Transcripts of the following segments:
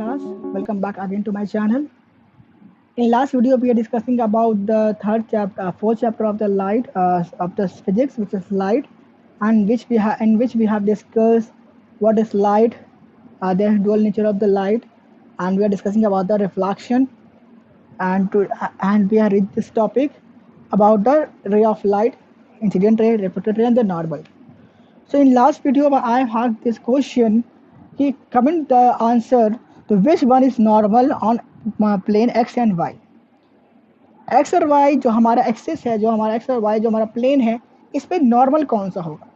class. Welcome back again to my channel. In last video, we are discussing about the fourth chapter of the light of the physics, which is light, and which we have discussed what is light, the dual nature of the light, and we are discussing about the reflection, and we are read this topic about the ray of light, incident ray, reflected ray, and the normal. So in last video, I had this question. He comment the answer to which one is normal on plane x and y. X और Y जो हमारा axis है, जो हमारा x और Y जो हमारा plane है, इस पर नॉर्मल कौन सा होगा.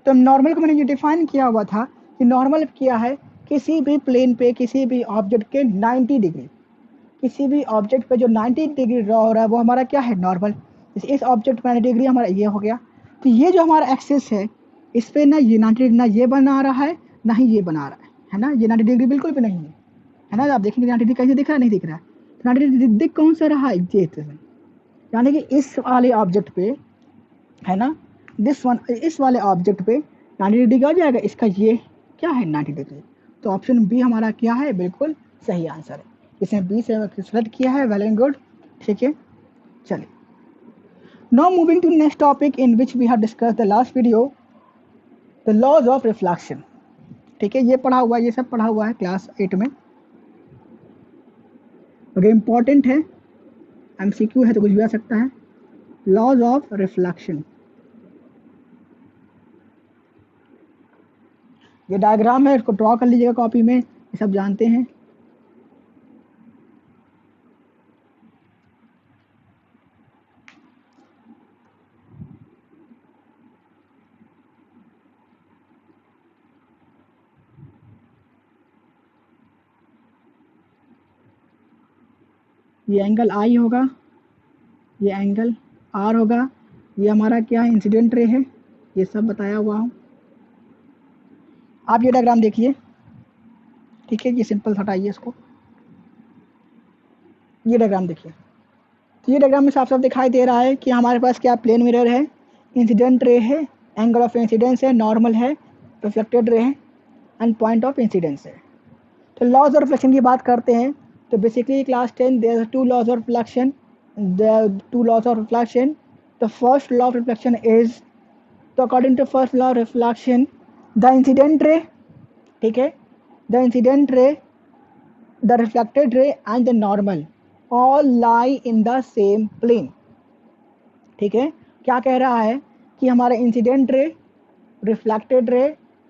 तो नॉर्मल को मैंने ये डिफाइन किया हुआ था कि नॉर्मल क्या है, किसी भी प्लेन पे किसी भी ऑब्जेक्ट के 90 डिग्री, किसी भी ऑब्जेक्ट पे जो 90 डिग्री ड्रॉ हो रहा है वो हमारा क्या है, नॉर्मल. इस ऑब्जेक्ट पे 90 डिग्री हमारा ये हो गया. तो ये जो हमारा एक्सिस है, इस पे ना ये 90 डिग्री ना ये बना रहा है ना ही ये बना रहा है ना. ये 90 डिग्री बिल्कुल भी नहीं है ना. आप देखेंगे 90 डिग्री कैसे दिख रहा है, नहीं दिख रहा है. तो 90 डिग्री दिख कौन सा रहा है, ये. यानी कि इस वाले ऑब्जेक्ट पे है ना, इस वाले ऑब्जेक्ट पे 90 डिग्री आ जाएगा. इसका ये क्या है, 90 डिग्री. तो ऑप्शन बी हमारा क्या है, बिल्कुल सही आंसर है. इसने बी से सेलेक्ट किया है. Well and good. ठीक है, चलिए. Now moving to next topic in which we have discuss the last video, the laws of reflection. ठीक है, ये पढ़ा हुआ है, ये सब पढ़ा हुआ है क्लास 8 में. ओके, इम्पॉर्टेंट है, MCQ है तो कुछ भी आ सकता है. लॉज ऑफ रिफ्लेक्शन, ये डायग्राम है, इसको ड्रॉ कर लीजिएगा कॉपी में. ये सब जानते हैं. ये एंगल आई होगा, ये एंगल आर होगा. ये हमारा क्या है, इंसिडेंट रे है. ये सब बताया हुआ हूँ. आप ये डायग्राम देखिए. ठीक है, ये सिंपल हटाइए इसको. ये डायग्राम देखिए. तो ये डायग्राम में साफ साफ दिखाई दे रहा है कि हमारे पास क्या प्लेन मिरर है, इंसिडेंट रे है, एंगल ऑफ इंसिडेंस है, नॉर्मल है, रिफ्लेक्टेड रे है, एंड पॉइंट ऑफ इंसिडेंस है. तो लॉज ऑफ रिफ्लेक्शन की बात करते हैं. तो basically class 10 there are two laws of reflection. The first law of reflection is, so according to first law of reflection, the incident ray, ठीक है, the incident ray, the reflected ray and the normal all lie in the same plane. ठीक है, क्या कह रहा है कि हमारा इंसिडेंट रे, रिफ्लेक्टेड रे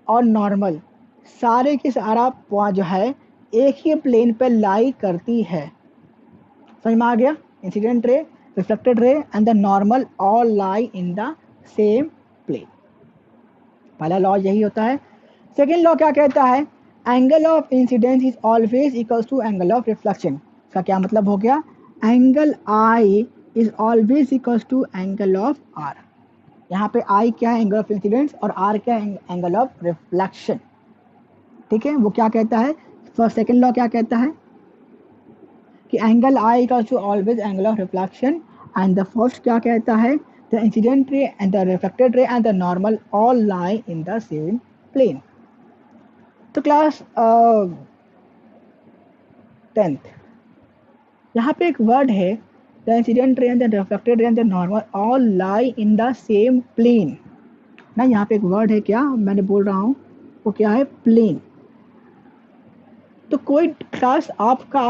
और नॉर्मल सारे की सारा जो है एक ही प्लेन पे लाई करती है. समझ में आ गया. Incident ray, reflected ray and the normal all lie in the same plane. पहला लॉ यही होता है. सेकेंड लॉ क्या कहता है, angle of incidence is always equals to angle of reflection. इसका क्या मतलब हो गया, angle I is always equals to angle of R. यहाँ पे आई क्या है, एंगल ऑफ इंसिडेंस, और आर क्या है, एंगल ऑफ रिफ्लेक्शन. ठीक है, वो क्या कहता है, फर्स्ट सेकेंड लॉ क्या कहता है कि angle I equals to always angle of reflection. And the first क्या कहता है, the incident ray and the reflected ray and the normal all lie in the same plane. तो क्लास 10th, यहाँ पे एक वर्ड है, the incident ray and the reflected ray and the normal all lie in the same plane ना. यहाँ पे एक word है, क्या मैंने बोल रहा हूँ, वो क्या है, प्लेन. तो कोई क्लास आपका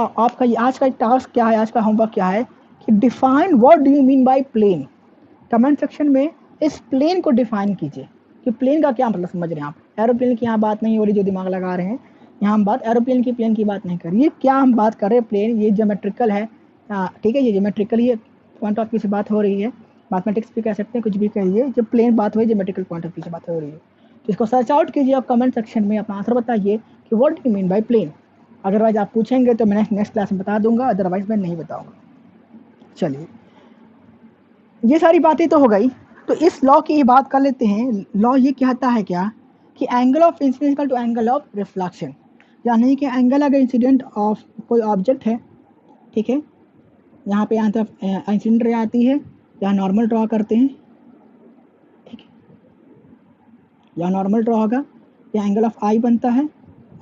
आज का टास्क क्या है, आज का होमवर्क क्या है कि define what do you mean by plane. Comment section में इस प्लेन को डिफाइन कीजिए कि प्लेन का क्या मतलब समझ रहे हैं आप. एरोप्लेन की यहाँ बात नहीं हो रही जो दिमाग लगा रहे हैं. यहाँ हम बात एरोप्लेन की, प्लेन की बात नहीं कर रही है. क्या हम बात कर रहे हैं, प्लेन, ये ज्योमेट्रिकल है. ठीक है, ये ज्योमेट्रिकल, ये पॉइंट ऑफ व्यू से बात हो रही है. मैथमेटिक्स भी कह सकते हैं, कुछ भी कहिए. जब प्लेन बात हो रही है, ज्योमेट्रिकल पॉइंट ऑफ व्यू से बात हो रही है. तो इसको सर्च आउट कीजिए आप कमेंट सेक्शन में, अपना आंसर बताइए कि what do you mean by plane. Otherwise आप पूछेंगे तो मैं नेक्स्ट क्लास में बता दूंगा, अदरवाइज मैं नहीं बताऊंगा. चलिए, ये सारी बातें तो हो गई. तो इस लॉ की ही बात कर लेते हैं. लॉ ये कहता है क्या कि angle of incidence equal to angle of reflection. यानी कि एंगल अगर इंसिडेंट ऑफ कोई ऑब्जेक्ट है, ठीक है, यहाँ पे यहाँ तरफ इंसिडेंट रे आती है, यहाँ नॉर्मल ड्रॉ करते हैं. ठीक है, यहाँ नॉर्मल ड्रॉ होगा, यहाँ एंगल ऑफ आई बनता है,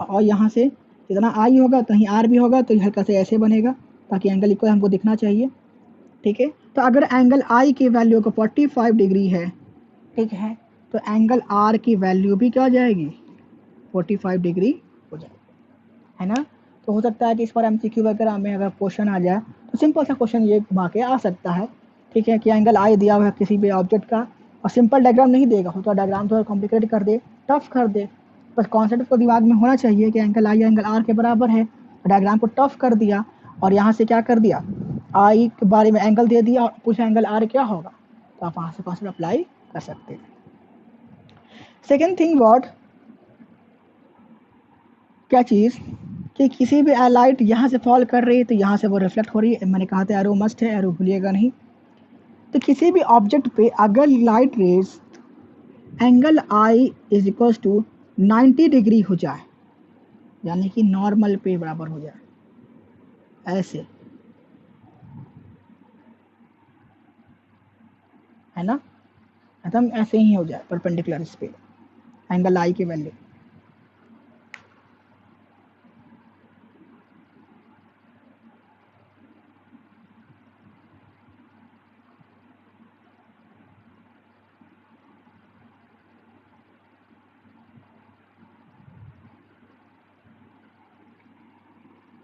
और यहाँ से जितना आई होगा तो आर भी होगा, तो हल्का से ऐसे बनेगा ताकि एंगल इक्वल हमको दिखना चाहिए। ठीक है, तो अगर एंगल आई की वैल्यू को 45 डिग्री है, ठीक है, तो एंगल आर की वैल्यू भी क्या हो जाएगी, 45 डिग्री हो जाएगी, है ना। तो हो सकता है कि इस पर एमसीक्यू वगैरह में अगर क्वेश्चन आ जाए तो सिंपल सा क्वेश्चन ये घुमा के आ सकता है, ठीक है, कि एंगल आई दिया हुआ है किसी भी ऑब्जेक्ट का, और सिंपल डायग्राम नहीं देगा, तो डायग्राम थोड़ा कॉम्प्लिकेट कर दे, टफ कर दे, बस कॉन्सेप्ट को दिमाग में होना चाहिए कि एंगल आई एंगल आर के बराबर है, डायग्राम को टफ कर दिया और यहाँ से क्या कर दिया, आई के बारे में एंगल दे दिया और पूछा एंगल आर क्या होगा, तो आप वहाँ से कॉन्सेप्ट अप्लाई कर सकते हैं। सेकेंड थिंग व्हाट, क्या चीज़, कि किसी भी लाइट यहाँ से फॉल कर रही है तो यहाँ से वो रिफ्लेक्ट हो रही है, मैंने कहा था एरो मस्ट है, एरो भूलिएगा नहीं। तो किसी भी ऑब्जेक्ट पे अगर light rays angle I is equal to 90 degree हो जाए, यानी कि नॉर्मल पे बराबर हो जाए, ऐसे, है ना, एकदम ऐसे ही हो जाए परपेंडिकुलर इस पे एंगल आई की वैल्यू।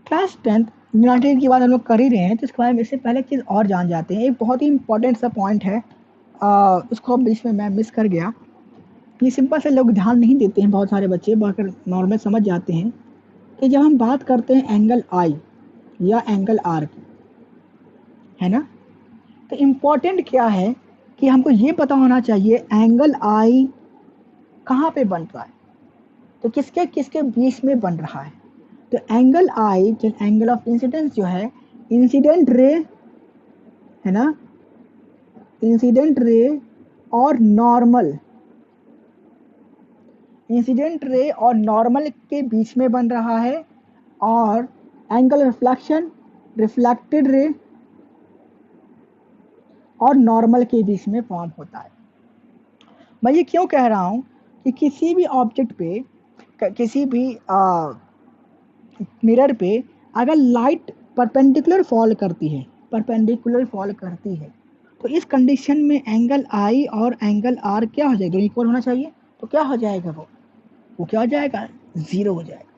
क्लास 10th यूनाइटेड की बात हम लोग कर ही रहे हैं, तो इसके बारे में इससे पहले एक चीज़ और जान जाते हैं, एक बहुत ही इंपॉर्टेंट सा पॉइंट है, उसको बीच में मैं मिस कर गया। ये सिंपल से लोग ध्यान नहीं देते हैं, बहुत सारे बच्चे बाकर नॉर्मल समझ जाते हैं कि जब हम बात करते हैं एंगल आई या एंगल आर की, है ना, तो इम्पॉर्टेंट क्या है कि हमको ये पता होना चाहिए एंगल आई कहाँ पे बन रहा है, तो किसके किसके बीच में बन रहा है। तो एंगल आई जो एंगल ऑफ इंसिडेंस जो है, इंसिडेंट रे, है ना, इंसिडेंट रे और नॉर्मल, इंसिडेंट रे और नॉर्मल के बीच में बन रहा है, और एंगल रिफ्लेक्शन रिफ्लेक्टेड रे और नॉर्मल के बीच में फॉर्म होता है। मैं ये क्यों कह रहा हूँ कि किसी भी ऑब्जेक्ट पे, किसी भी मिरर पे अगर लाइट परपेंडिकुलर फॉल करती है, परपेंडिकुलर फॉल करती है, तो इस कंडीशन में एंगल आई और एंगल आर क्या हो जाएगा, दोनों इक्वल होना चाहिए, तो क्या हो जाएगा, वो क्या हो जाएगा, जीरो हो जाएगा।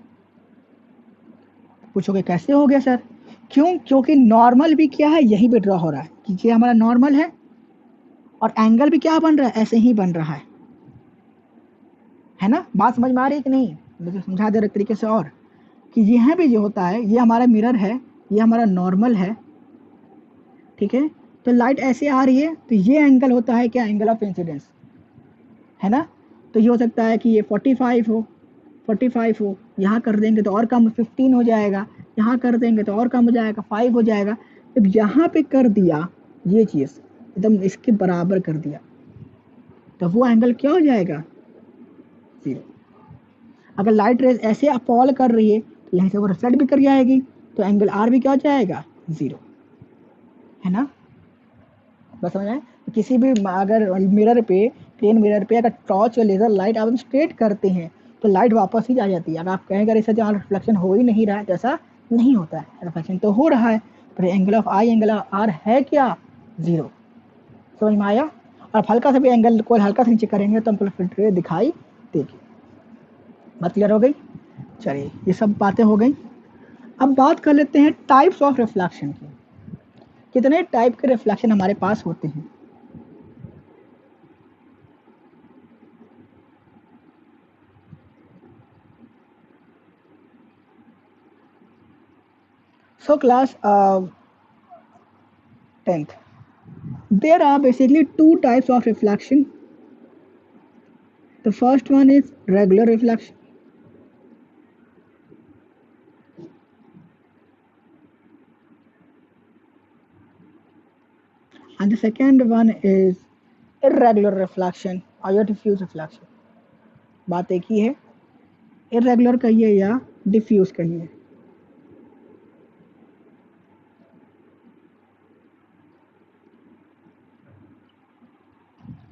पूछोगे कैसे हो गया सर, क्यों, क्योंकि नॉर्मल भी क्या है, यही पे ड्रॉ हो रहा है, कि ये हमारा नॉर्मल है और एंगल भी क्या बन रहा है, ऐसे ही बन रहा है ना। बात समझ में आ रही है कि नहीं, मुझे समझा दे रहे तरीके से, और कि यहाँ पे जो होता है, ये हमारा मिरर है, ये हमारा नॉर्मल है, ठीक है, तो लाइट ऐसे आ रही है, तो ये एंगल होता है क्या, एंगल ऑफ इंसिडेंस, है ना। तो ये हो सकता है कि ये 45 हो, 45 हो, यहाँ कर देंगे तो और कम 15 हो जाएगा, यहाँ कर देंगे तो और कम हो जाएगा 5 हो जाएगा। जब यहाँ पे कर दिया ये चीज़ एकदम इसके बराबर कर दिया, तो वो एंगल क्या हो जाएगा, जीरो। अगर लाइट रेज ऐसे फॉल कर रही है तो यहाँ से वो रिफ्लेक्ट भी कर जाएगी, तो एंगल आर भी क्या हो जाएगा, जीरो, है ना। बस समझ आए, तो किसी भी अगर मिरर पे, प्लेन मिरर पे अगर टॉर्च या लेजर लाइट आप स्ट्रेट करते हैं तो लाइट वापस ही आ जाती है। अगर आप कहें अगर इससे जहाँ रिफ्लेक्शन हो ही नहीं रहा है, तो ऐसा नहीं होता है, रिफ्लेक्शन तो हो रहा है, पर angle of I angle of R है क्या, जीरो। समझ में आया। और हल्का सा भी एंगल को हल्का सा नीचे करेंगे तो हमको फिल्टर दिखाई देगी। बात क्लियर हो गई। चलिए ये सब बातें हो गई, अब बात कर लेते हैं टाइप्स ऑफ रिफ्लेक्शन की। कितने टाइप के रिफ्लेक्शन हमारे पास होते हैं। So class 10th, there are basically two types of reflection. The first one is regular reflection, and the second one is irregular reflection or your diffuse reflection. बात एक ही है, irregular कहिए या diffuse कहिए।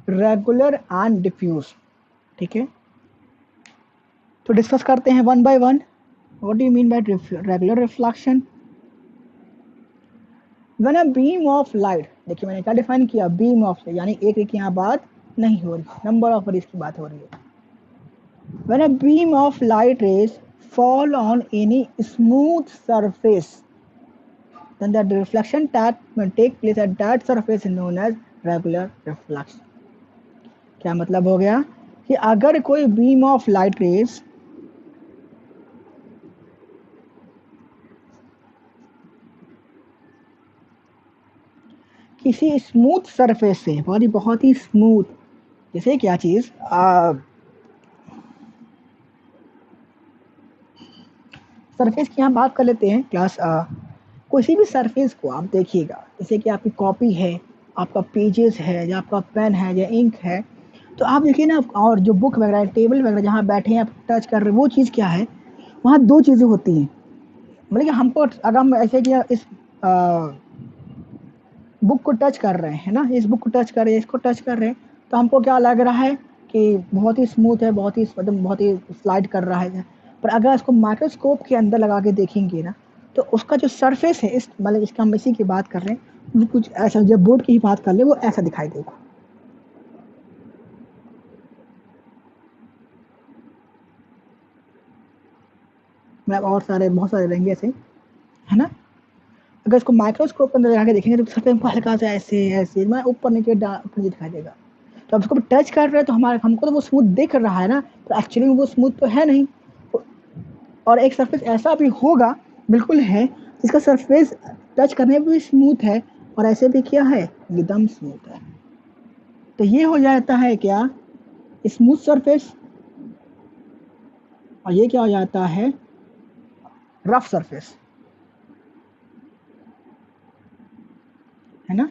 रेगुलर एंड डिफ्यूज, ठीक है। तो discuss करते हैं one by one, What do you mean by regular reflection? When a beam of light, देखिए मैंने क्या डिफाइन किया, बीम ऑफ, यानी एक रे की यहाँ बात नहीं हो रही, नंबर ऑफ रेज की बात हो रही है. When a beam of light rays fall on any smooth surface, then the reflection that may take place at that surface is known as regular reflection. क्या मतलब हो गया कि अगर कोई बीम ऑफ लाइट रेज किसी स्मूथ सरफेस से, बहुत ही स्मूथ, जैसे क्या चीज, सरफेस की यहाँ बात कर लेते हैं क्लास. किसी भी सरफेस को आप देखिएगा, जैसे कि आपकी कॉपी है, आपका पेजेस है, या आपका पेन है, या इंक है, तो आप देखिए ना, और जो बुक वगैरह, टेबल वगैरह जहाँ बैठे हैं आप टच कर रहे हैं, वो चीज़ क्या है, वहाँ दो चीज़ें होती हैं. मतलब कि हमको, अगर हम ऐसे कि इस बुक को टच कर रहे हैं ना, इस बुक को टच कर रहे हैं, इसको टच कर रहे हैं, तो हमको क्या लग रहा है कि बहुत ही स्मूथ है, बहुत ही मतलब बहुत ही स्लाइड कर रहा है. पर अगर इसको माइक्रोस्कोप के अंदर लगा के देखेंगे ना, तो उसका जो सरफेस है, इस मतलब इसका हम इसी की बात कर रहे हैं, वो कुछ ऐसा, जब बोर्ड की ही बात कर ले, वो ऐसा दिखाई देगा. मैं और सारे बहुत सारे रहेंगे ऐसे, है ना. अगर इसको माइक्रोस्कोप के अंदर लगा के देखेंगे तो सरफेस हमको हल्का सा ऐसे ऐसे, मैं ऊपर नीचे ऊपर नीचे दिखाई देगा. तो अब उसको टच कर रहे हैं तो हमारे हमको तो वो स्मूथ दिख रहा है ना, तो एक्चुअली में वो स्मूथ तो है नहीं. और एक सरफेस ऐसा भी होगा, बिल्कुल है, जिसका सरफेस टच करने में भी स्मूथ है, और ऐसे भी क्या है, एकदम स्मूथ है. तो ये हो जाता है क्या, स्मूथ सरफेस, और ये क्या हो जाता है, रफ सरफेस, है ना.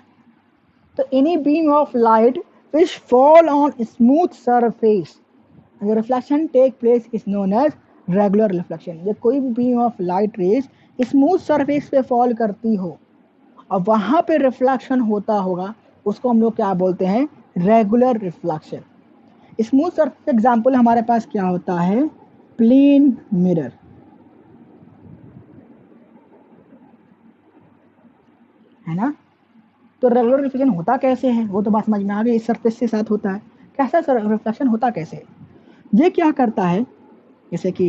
तो any beam of light which fall on smooth surface, the reflection take place is known as regular reflection. ये कोई भी beam of light rays smooth surface पे फॉल करती हो और वहां पे रिफ्लेक्शन होता होगा, उसको हम लोग क्या बोलते हैं, regular reflection. Smooth surface example हमारे पास क्या होता है, प्लेन मिरर, है ना. तो रेगुलर रिफ्लेक्शन होता कैसे है, वो तो बात समझ में आ गई, इस सरफेस के साथ होता है. कैसा रिफ्लेक्शन होता कैसे, ये क्या करता है, जैसे कि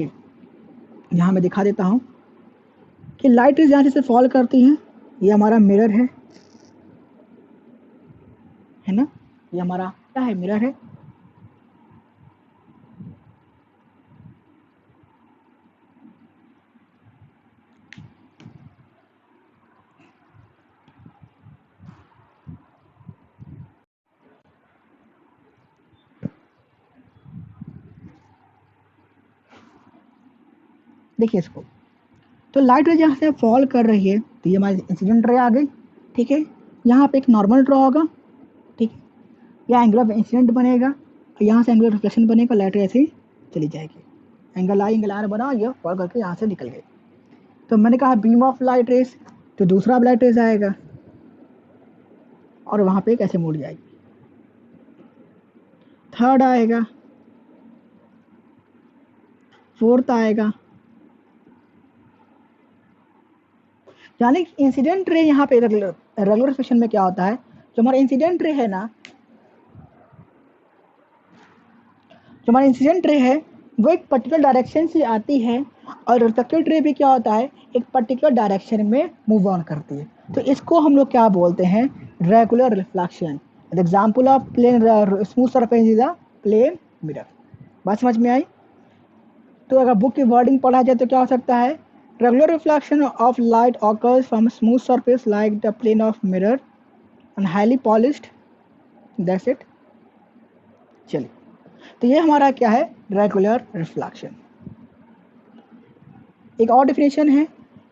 यहाँ मैं दिखा देता हूँ कि लाइट रेज यहाँ से फॉल करती हैं, ये हमारा मिरर है ना, ये हमारा क्या है, मिरर है. देखिए इसको, तो लाइट रेज यहाँ से फॉल कर रही है, तो ये हमारी इंसिडेंट रे आ गई. ठीक है, यहाँ पे एक नॉर्मल ड्रॉ होगा, ठीक है, या एंगल ऑफ इंसिडेंट बनेगा, और यहाँ से एंगल ऑफ रिफ्लेक्शन बनेगा, लाइट रे ऐसे चली जाएगी, एंगल आर बना, ये फॉल करके यहाँ से निकल गई. तो मैंने कहा बीम ऑफ लाइट रेज, तो दूसरा लाइट रेज आएगा और वहाँ पे कैसे मुड़ जाएगी, थर्ड आएगा, फोर्थ आएगा. यानी इंसिडेंट रे यहाँ पे रेगुलर रिफ्लेक्शन में क्या होता है, जो हमारा इंसिडेंट रे है ना, जो हमारा इंसिडेंट रे है वो एक पर्टिकुलर डायरेक्शन से आती है, और रिफ्लेक्टेड रे भी क्या होता है, एक पर्टिकुलर डायरेक्शन में मूव ऑन करती है. तो इसको हम लोग क्या बोलते हैं, regular reflection. Example of plane smooth surface is a plane mirror. बात समझ में आई. तो अगर बुक की वर्डिंग पढ़ा जाए तो क्या हो सकता है, regular reflection of light occurs from smooth surface like the plane of mirror and highly polished, that's it. चलिए, तो ये हमारा क्या है, रेगुलर रिफ्लेक्शन. एक और डिफिनेशन है,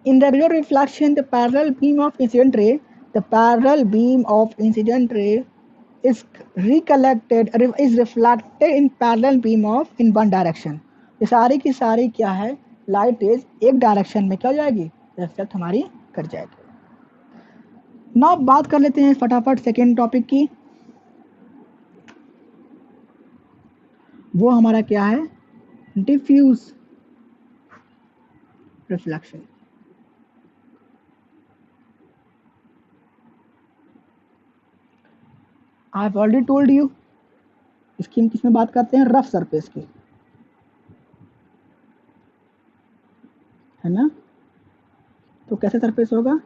in regular reflection the parallel beam of incident ray, the parallel beam of incident ray is is reflected in parallel beam of in one direction. ये सारी की सारी क्या है, लाइट रेज एक डायरेक्शन में क्या हो जाएगी, रिफ्लेक्ट हमारी कर जाएगी. ना बात कर लेते हैं फटाफट सेकेंड टॉपिक की, वो हमारा क्या है, diffuse reflection. I have already told you, इसकी हम किसमें बात करते हैं, रफ सरफेस की, है ना। तो कैसे सरफेस होगा,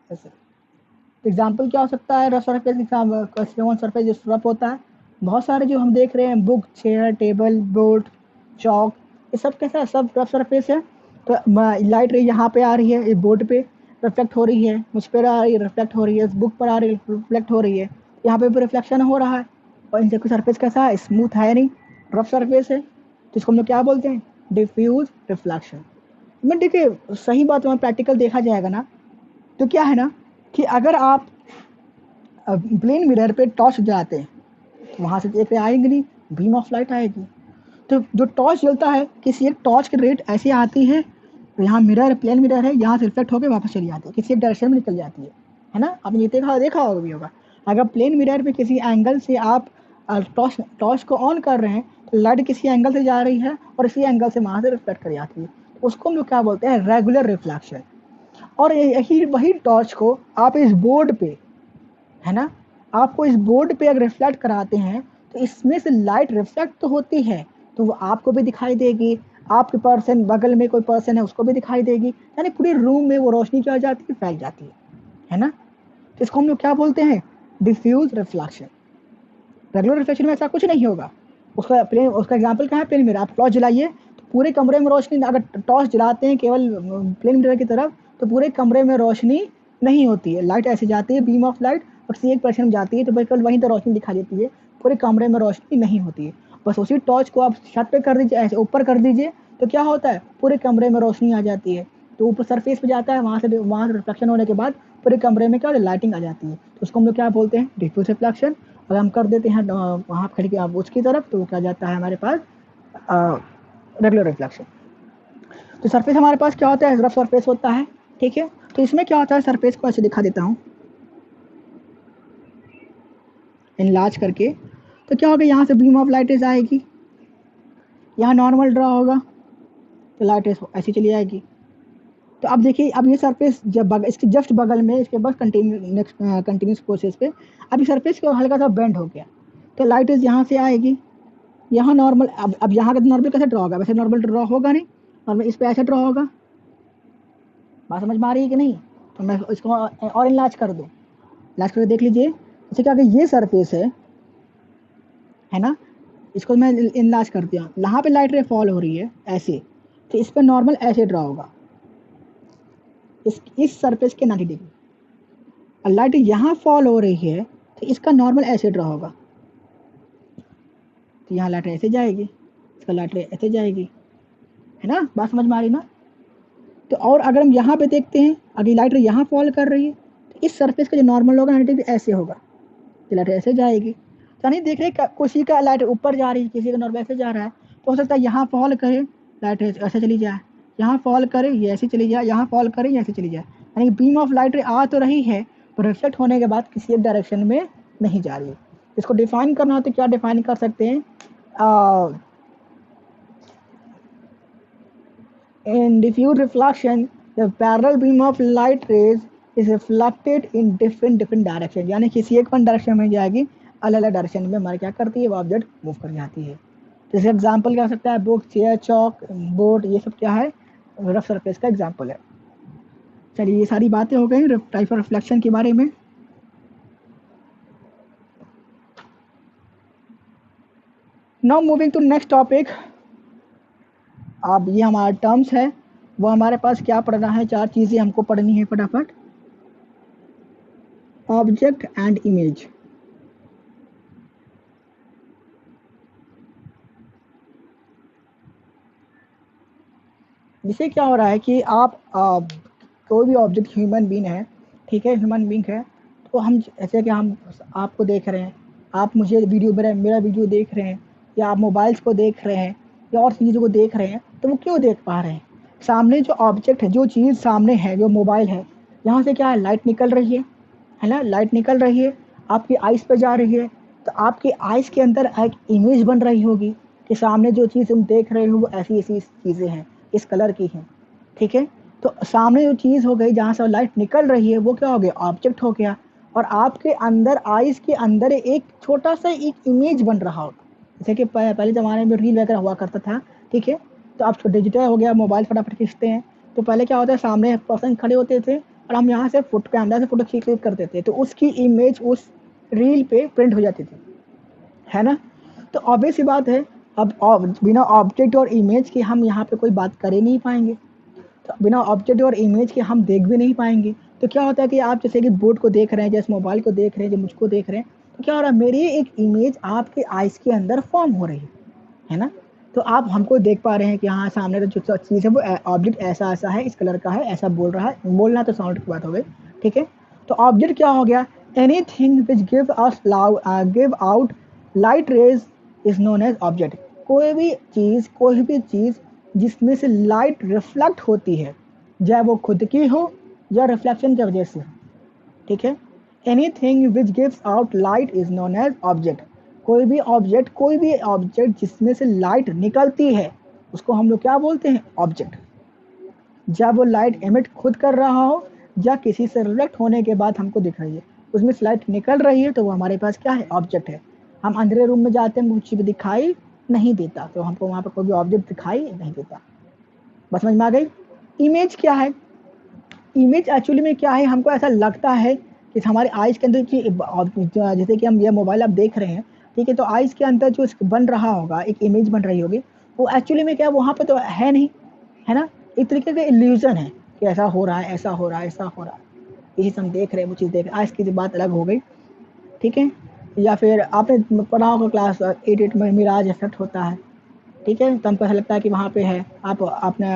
ऐसे। एग्जाम्पल क्या हो सकता है रफ सरफेस, कौन सरफेस जो रफ होता है, बहुत सारे जो हम देख रहे हैं, बुक, चेयर, टेबल, बोर्ड, चौक, ये सब कैसा है, सब रफ सरफेस है। तो लाइट रे यहाँ पे आ रही है, इस बोर्ड पे रिफ्लेक्ट हो रही है, मुझ पर आ रही है रिफ्लेक्ट हो रही है, इस बुक पर आ रही है रिफ्लेक्ट हो रही है, यहाँ पे भी रिफ्लेक्शन हो रहा है। और इनसे कोई सरफेस कैसा है, स्मूथ है नहीं, रफ सरफेस है, तो इसको हम लोग क्या बोलते हैं, डिफ्यूज रिफ्लेक्शन। मैं देखिए, सही बात है, प्रैक्टिकल देखा जाएगा ना, तो क्या है ना कि अगर आप प्लेन मिरर पे टॉर्च जलाते हैं तो वहाँ से एक रे आएगी नहीं, बीम ऑफ लाइट आएगी। तो जो टॉर्च जलता है, किसी एक टॉर्च की रेट ऐसी आती है, तो यहाँ मिरर, प्लेन मिरर है, यहाँ से रिफ्लेक्ट होकर वापस चली जाती है, किसी एक डायरेक्शन में निकल जाती है ना। आपने ये देखा होगा भी होगा। अगर प्लेन मिरर पे किसी एंगल से आप टॉर्च को ऑन कर रहे हैं, तो लाइट किसी एंगल से जा रही है और इसी एंगल से वहाँ से रिफ्लेक्ट कर जाती है, उसको हम लोग क्या बोलते हैं, रेगुलर रिफ्लेक्शन। और यही वही टॉर्च को आप इस बोर्ड पे, है ना, आपको इस बोर्ड पे अगर रिफ्लेक्ट कराते हैं, तो इसमें से लाइट रिफ्लेक्ट तो होती है, तो वो आपको भी दिखाई देगी, आपके पर्सन बगल में कोई पर्सन है उसको भी दिखाई देगी, यानी पूरे रूम में वो रोशनी क्या हो जाती है, फैल जाती है ना। तो इसको हम लोग क्या बोलते हैं, डिफ्यूज रिफ्लेक्शन। रेगुलर रिफ्लेक्शन में ऐसा कुछ नहीं होगा। उसका एग्जाम्पल क्या है, प्लेन मिरर, आप टॉर्च जलाइए तो पूरे कमरे में रोशनी, अगर टॉर्च जलाते हैं केवल प्लेन मिरर की तरफ, तो पूरे कमरे में रोशनी नहीं होती है, लाइट ऐसे जाती है, बीम ऑफ लाइट, और सी एक परसेंट जाती है, तो बिल्कुल वहीं तो रोशनी दिखा देती है, पूरे कमरे में रोशनी नहीं होती है। बस उसी टॉर्च को आप छत पे कर दीजिए, ऐसे ऊपर कर दीजिए, तो क्या होता है, पूरे कमरे में रोशनी आ जाती है, तो ऊपर सरफेस पे जाता है, वहाँ से रिफ्लेक्शन होने के बाद पूरे कमरे में क्या लाइटिंग आ जाती है, तो उसको हम लोग क्या बोलते हैं, डिफ्यूज रिफ्लेक्शन। अगर हम कर देते हैं वहाँ खड़ी के आप उसकी तरफ, तो क्या जाता है हमारे पास, रेगुलर रिफ्लेक्शन। तो सरफेस हमारे पास क्या होता है, रफ सरफेस होता है, ठीक है। तो इसमें क्या होता है, सरफेस को ऐसे दिखा देता हूँ इनलार्ज करके। तो क्या होगा, यहाँ से बीम ऑफ लाइट आएगी, यहाँ नॉर्मल ड्रा होगा, तो लाइट ऐसी चली जाएगी। तो अब देखिए, अब ये सरफेस जब इसके जस्ट बगल में, इसके बस कंटिन्यूस प्रोसेस पे अब ये सरफेस को हल्का सा बेंड हो गया, तो लाइट यहाँ से आएगी, यहाँ नॉर्मल, अब यहाँ का नॉर्मल कैसे ड्रॉ होगा, वैसे नॉर्मल ड्रॉ होगा नहीं, नॉर्मल इस पे ऐसे ड्रॉ होगा। बात समझ में आ रही है कि नहीं, तो मैं इसको और इनलार्ज कर दूँ, इलाज करके देख लीजिए। जैसे कि अगर ये सरफेस है ना, इसको मैं इनलार्ज कर दिया, यहाँ पे लाइट रे फॉल हो रही है ऐसे, तो इस पर नॉर्मल ऐसे ड्रॉ होगा, इस सरफेस के 90 डिग्री। और लाइट यहाँ फॉल हो रही है, तो इसका नॉर्मल ऐसे ड्रॉ होगा, तो यहाँ लाइट ऐसे जाएगी, इसका लाइट ऐसे जाएगी, है ना। बात समझ में आ रही ना। तो और अगर हम यहाँ पे देखते हैं, अगर लाइट यहाँ फॉल कर रही है, तो इस सरफेस का जो नॉर्मल होगा 90 डिग्री ऐसे होगा, तो लाइट ऐसे जाएगी। तो नहीं देख रहे, किसी का लाइट ऊपर जा रही है, किसी का नॉर्मल ऐसे जा रहा है, तो हो सकता है यहाँ फॉल करे लाइट ऐसे चली जाए, यहाँ फॉल करे ये ऐसे चली जाए, यहाँ फॉल करे ये ऐसे चली जाए, यानी बीम ऑफ लाइट आ तो रही है, पर रिफ्लेक्ट होने के बाद किसी एक डायरेक्शन में नहीं जा रही है। इसको डिफाइन करना हो तो क्या डिफाइन कर सकते हैं, in diffuse reflection the parallel beam of light rays is reflected in different direction, यानी किसी एक वन डायरेक्शन में जाएगी, अलग अलग डायरेक्शन में हमारे क्या करती है, वो ऑब्जेक्ट मूव कर जाती है। जैसे एग्जांपल क्या हो सकता है, बुक, चेयर, चौक, बोर्ड, ये सब क्या है, रफ सरफेस का एग्जांपल है। चलिए, ये सारी बातें हो गई टाइप ऑफ रिफ्लेक्शन के बारे में। Now moving to next topic. अब ये हमारा टर्म्स है, वो हमारे पास क्या पढ़ना है, 4 चीज़ें हमको पढ़नी है फटाफट। ऑब्जेक्ट एंड इमेज, जिससे क्या हो रहा है कि आप कोई भी ऑब्जेक्ट, ह्यूमन बीइंग है, ठीक है, ह्यूमन बीइंग है, तो हम ऐसे कि हम आपको देख रहे हैं, आप मुझे वीडियो, मेरा वीडियो देख रहे हैं, या आप मोबाइल्स को देख रहे हैं, या और चीज़ों को देख रहे हैं, तो वो क्यों देख पा रहे हैं, सामने जो ऑब्जेक्ट है, जो चीज़ सामने है, जो मोबाइल है, यहाँ से क्या है, लाइट निकल रही है ना, लाइट निकल रही है, आपकी आइज़ पे जा रही है, तो आपकी आइज़ के अंदर एक इमेज बन रही होगी कि सामने जो चीज़ तुम देख रहे हो वो ऐसी ऐसी चीज़ें हैं, इस कलर की है, ठीक है। तो सामने जो चीज़ हो गई जहाँ से लाइट निकल रही है वो क्या हो गया, ऑब्जेक्ट हो गया। और आपके अंदर आइज़ के अंदर एक छोटा सा एक इमेज बन रहा होगा, जैसे कि पहले ज़माने में रील वगैरह हुआ करता था, ठीक है। तो अब डिजिटल हो गया, मोबाइल फटाफट खींचते हैं। तो पहले क्या होता है, सामने पर्सन खड़े होते थे और हम यहाँ से कैमरा से फोटो खींच करते थे, तो उसकी इमेज उस रील पे प्रिंट हो जाती थी, है ना। तो ऑब्वियस सी बात है, अब बिना ऑब्जेक्ट और इमेज के हम यहाँ पे कोई बात कर ही नहीं पाएंगे। तो बिना ऑब्जेक्ट और इमेज के हम देख भी नहीं पाएंगे। तो क्या होता है कि आप जैसे कि बोर्ड को देख रहे हैं, जैसे मोबाइल को देख रहे हैं, जो मुझको देख रहे हैं, तो क्या हो रहा है, मेरी एक इमेज आपके आइज़ के अंदर फॉर्म हो रही है ना। तो आप हमको देख पा रहे हैं कि हाँ, सामने जो चीज़ है वो ऑब्जेक्ट ऐसा ऐसा है, इस कलर का है, ऐसा बोल रहा है। बोलना तो साउंड की बात हो गई, ठीक है। तो ऑब्जेक्ट क्या हो गया, anything which give out light rays is known as object. कोई भी चीज़ जिसमें से लाइट रिफ्लेक्ट होती है, चाहे वो खुद की हो या रिफ्लेक्शन की वजह से, ठीक है। Anything which gives out light is known as object. कोई भी ऑब्जेक्ट जिसमें से लाइट निकलती है उसको हम लोग क्या बोलते हैं, ऑब्जेक्ट। जब वो लाइट एमिट खुद कर रहा हो या किसी से रिफ्लेक्ट होने के बाद हमको दिख रही है, उसमें से लाइट निकल रही है, तो वो हमारे पास क्या है, ऑब्जेक्ट है। हम अंधेरे रूम में जाते हैं, कुछ भी दिखाई नहीं देता, तो हमको वहाँ पर कोई भी ऑब्जेक्ट दिखाई नहीं देता। बस समझ में आ गई। इमेज क्या है, इमेज एक्चुअली में क्या है, हमको ऐसा लगता है कि हमारे आइज़ के अंदर जैसे कि हम ये मोबाइल आप देख रहे हैं, ठीक है। तो आइज़ के अंदर जो बन रहा होगा, एक इमेज बन रही होगी, वो एक्चुअली में क्या वहाँ पे तो है नहीं, है ना। एक तरीके का इल्यूजन है कि ऐसा हो रहा है, ऐसा हो रहा है, ऐसा हो रहा है, ये चीज़ हम देख रहे हैं, वो चीज़ देख रहे हैं। आइज़ की बात अलग हो गई, ठीक है। या फिर आपने पढ़ा होगा क्लास 8 में मिराज इफेक्ट होता है, ठीक है। तो हमको ऐसा लगता है कि वहाँ पे है। आपने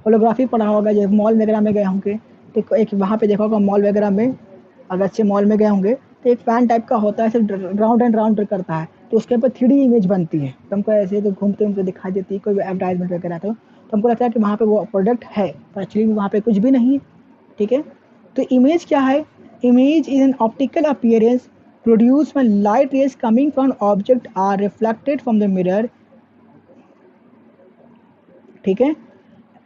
होलोग्राफी पढ़ा होगा, जब मॉल वगैरह में गए होंगे, तो एक वहाँ पे देखा होगा मॉल वगैरह में, अगर अच्छे मॉल में गए होंगे, तो एक फैन टाइप का होता है, सिर्फ राउंड एंड राउंड करता है, तो उसके ऊपर 3D इमेज बनती है, तो हमको ऐसे तो घूमते घूमते दिखाई देती है, कोई भी एडवर्टाइजमेंट वगैरह। तो हमको लगता है कि वहाँ पे वो प्रोडक्ट है, पर एक्चुअली वहाँ पे कुछ भी नहीं है, ठीक है। तो इमेज क्या है, image is an optical appearance produce when light rays coming from object are reflected from the mirror, ठीक है।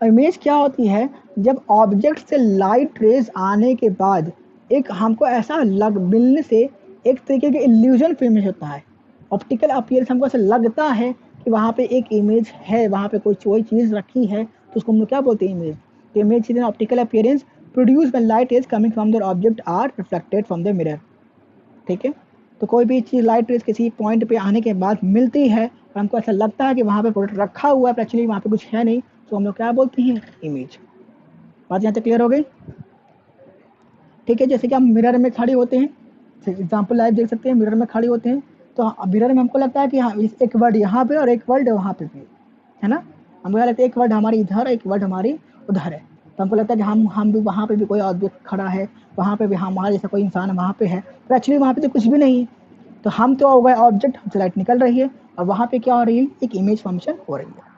इमेज क्या होती है, जब ऑब्जेक्ट से लाइट रेज आने के बाद एक हमको ऐसा लग मिलने से एक तरीके का इल्यूजन इमेज होता है, ऑप्टिकल अपीयरेंस। हमको ऐसा लगता है कि वहाँ पे एक इमेज है, वहाँ पे कोई चीज़ रखी है, तो उसको हम लोग क्या बोलते हैं, इमेज। तो image is an optical appearance produce when light rays coming from the object are reflected from the mirror, ठीक है। तो कोई भी चीज़ लाइट रेज किसी पॉइंट पे आने के बाद मिलती है और हमको ऐसा लगता है कि वहाँ पे प्रोडक्ट रखा हुआ है, एक्चुअली वहाँ पे कुछ है नहीं, तो हम लोग क्या बोलते हैं, इमेज। बात यहाँ तक क्लियर हो गई, ठीक है। जैसे कि हम मिरर में खड़े होते हैं, एग्जाम्पल लाइव देख सकते हैं, मिरर में खड़े होते हैं, तो मिरर में हमको लगता है कि हाँ, एक वर्ड यहाँ पे और एक वर्ड वहाँ पे भी है ना। हमको क्या लगता है, एक वर्ड हमारी इधर, एक वर्ड हमारी उधर है, तो हमको लगता है कि हम भी वहाँ पे भी कोई ऑब्जेक्ट खड़ा है, वहाँ पे भी हमारे जैसा कोई इंसान वहाँ पे है, तो एक्चुअली वहाँ पे तो कुछ भी नहीं है। तो हम तो हो गए ऑब्जेक्ट, हमसे लाइट निकल रही है और वहाँ पे क्या हो रही है, एक इमेज फंक्शन हो रही है।